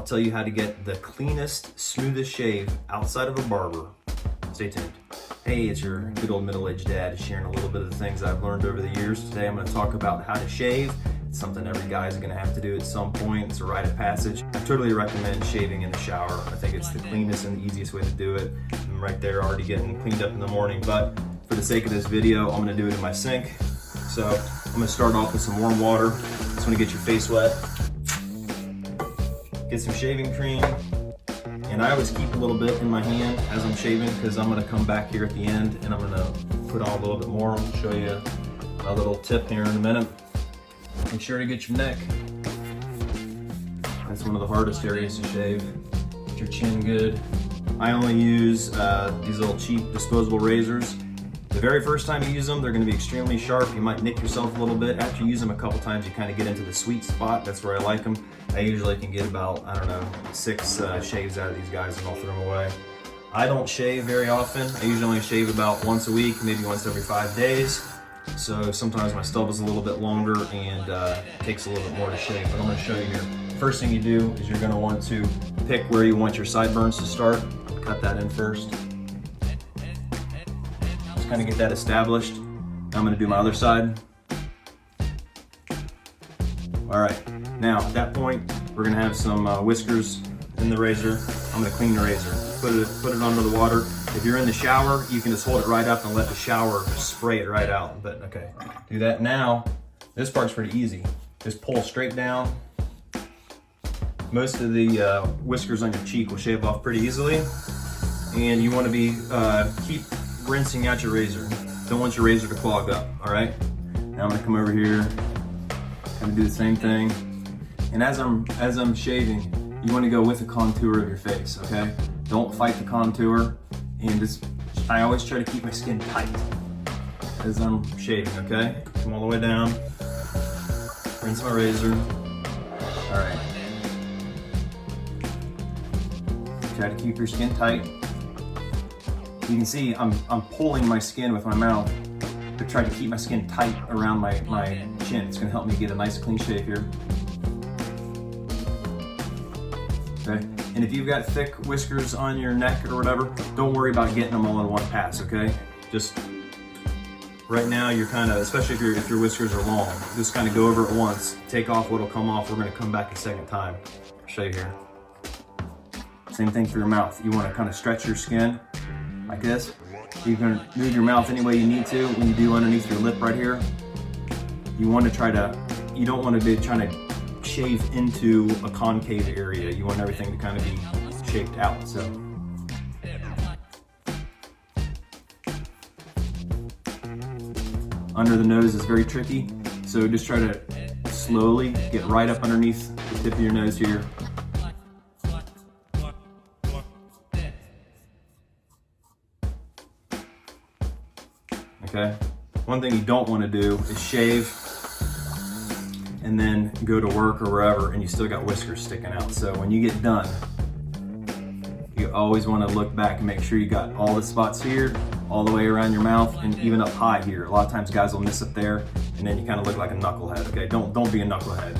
I'll tell you how to get the cleanest, smoothest shave outside of a barber. Stay tuned. Hey, it's your good old middle-aged dad sharing a little bit of the things I've learned over the years. Today I'm going to talk about how to shave. It's something every guy is going to have to do at some point. It's a rite of passage. I totally recommend shaving in the shower. I think it's the cleanest and the easiest way to do it. I'm right there already getting cleaned up in the morning, but for the sake of this video, I'm going to do it in my sink. So I'm going to start off with some warm water. Just want to get your face wet. Get some shaving cream. And I always keep a little bit in my hand as I'm shaving because I'm going to come back here at the end and I'm going to put on a little bit more. I'll show you a little tip here in a minute. Make sure to get your neck. That's one of the hardest areas to shave. Get your chin good. I only use these little cheap disposable razors. The very first time you use them, they're going to be extremely sharp. You might nick yourself a little bit. After you use them a couple times, you kind of get into the sweet spot. That's where I like them. I usually can get about, I don't know, 6 shaves out of these guys and I'll throw them away. I don't shave very often. I usually only shave about once a week, maybe once every 5 days. So sometimes my stub is a little bit longer and it takes a little bit more to shave, but I'm going to show you here. First thing you do is you're going to want to pick where you want your sideburns to start. Cut that in first. Just kind of get that established. Now I'm going to do my other side. All right, now at that point, we're going to have some whiskers in the razor. I'm going to clean the razor. Put it under the water. If you're in the shower, you can just hold it right up and let the shower spray it right out. But okay, do that now. This part's pretty easy. Just pull straight down. Most of the whiskers on your cheek will shave off pretty easily. And you want to be keep rinsing out your razor. Don't want your razor to clog up. All right. Now I'm going to come over here, kind of do the same thing. And as I'm shaving, you want to go with the contour of your face. Okay. Don't fight the contour. And just, I always try to keep my skin tight as I'm shaving, okay? Come all the way down, rinse my razor. All right. Try to keep your skin tight. You can see I'm pulling my skin with my mouth to try to keep my skin tight around my chin. It's gonna help me get a nice clean shave here. Okay. And if you've got thick whiskers on your neck or whatever, don't worry about getting them all in one pass, okay? Just right now you're kind of, especially if your whiskers are long, just kind of go over it once, take off what'll come off. We're gonna come back a second time. I'll show you here. Same thing for your mouth. You wanna kind of stretch your skin like this. You can move your mouth any way you need to. When you do underneath your lip right here, you don't want to be trying to shave into a concave area. You want everything to kind of be shaped out. So under the nose is very tricky. So just try to slowly get right up underneath the tip of your nose here. Okay. One thing you don't want to do is shave and then go to work or wherever and you still got whiskers sticking out. So when you get done, you always want to look back and make sure you got all the spots here, all the way around your mouth, and even up high here. A lot of times guys will miss up there and then you kind of look like a knucklehead. Okay, don't be a knucklehead.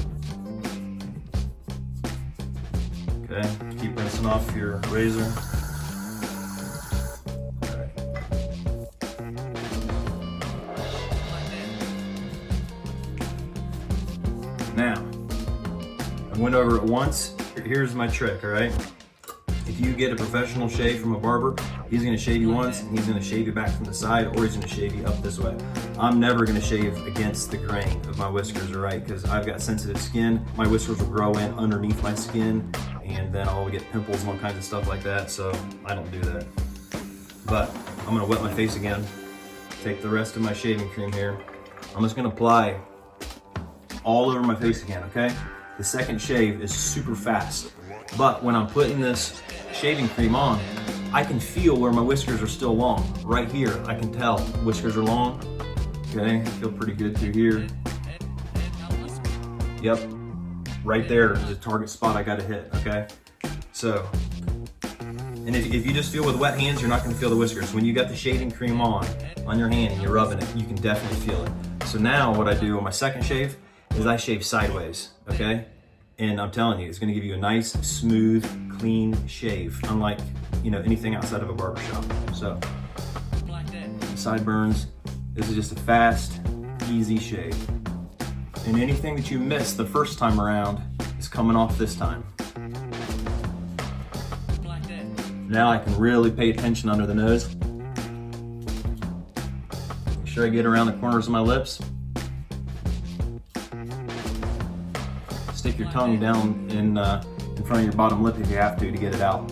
Okay, keep rinsing off your razor. Now, I went over it once. Here's my trick, all right? If you get a professional shave from a barber, he's gonna shave you once and he's gonna shave you back from the side, or he's gonna shave you up this way. I'm never gonna shave against the grain of my whiskers, all right? Because I've got sensitive skin. My whiskers will grow in underneath my skin and then I'll get pimples and all kinds of stuff like that, so I don't do that. But I'm gonna wet my face again. Take the rest of my shaving cream here. I'm just gonna apply all over my face again, okay? The second shave is super fast, but when I'm putting this shaving cream on, I can feel where my whiskers are still long. Right here, I can tell whiskers are long. Okay, I feel pretty good through here. Yep, right there is a target spot I gotta hit, okay? So, and if you just feel with wet hands, you're not gonna feel the whiskers. When you got the shaving cream on your hand and you're rubbing it, you can definitely feel it. So now what I do on my second shave is I shave sideways, okay? And I'm telling you, it's gonna give you a nice, smooth, clean shave, unlike, you know, anything outside of a barbershop. So, sideburns, this is just a fast, easy shave. And anything that you missed the first time around is coming off this time. Now I can really pay attention under the nose. Make sure I get around the corners of my lips. Stick your tongue down in front of your bottom lip if you have to get it out.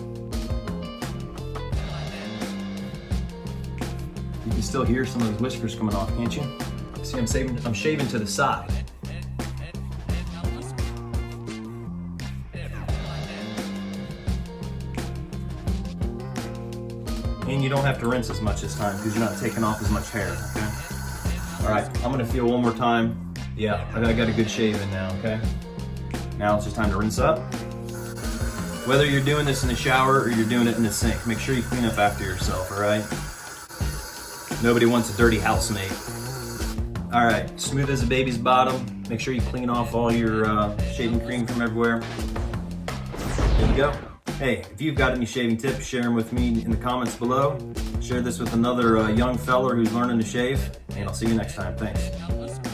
You can still hear some of those whiskers coming off, can't you? See, I'm shaving to the side. And you don't have to rinse as much this time because you're not taking off as much hair, okay? All right, I'm gonna feel one more time. Yeah, I got a good shave in now, okay? Now it's just time to rinse up. Whether you're doing this in the shower or you're doing it in the sink, make sure you clean up after yourself, all right? Nobody wants a dirty housemate. All right, smooth as a baby's bottom. Make sure you clean off all your shaving cream from everywhere. There you go. Hey, if you've got any shaving tips, share them with me in the comments below. Share this with another young fella who's learning to shave, and I'll see you next time. Thanks.